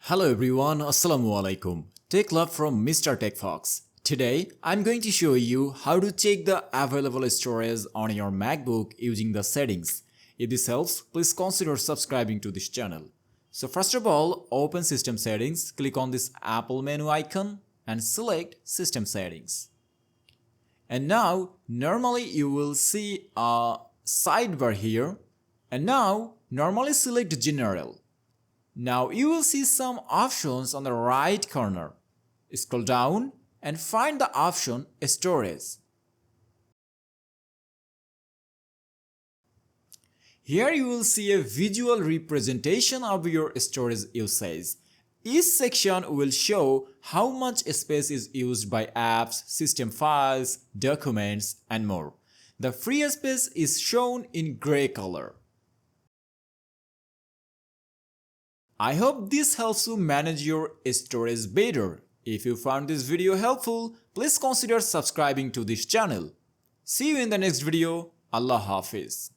Hello everyone, Assalamu alaikum. Tech Love from Mr. TECHFOX. Today, I'm going to show you how to check the available storage on your MacBook using the settings. If this helps, please consider subscribing to this channel. So first of all, open System Settings, click on this Apple menu icon and select System Settings. And now, normally you will see a sidebar here. And now, normally select General. Now you will see some options on the right corner. Scroll down and find the option Storage. Here you will see a visual representation of your storage usage. Each section will show how much space is used by apps, system files, documents, and more. The free space is shown in gray color. I hope this helps you manage your storage better. If you found this video helpful, please consider subscribing to this channel. See you in the next video. Allah Hafiz.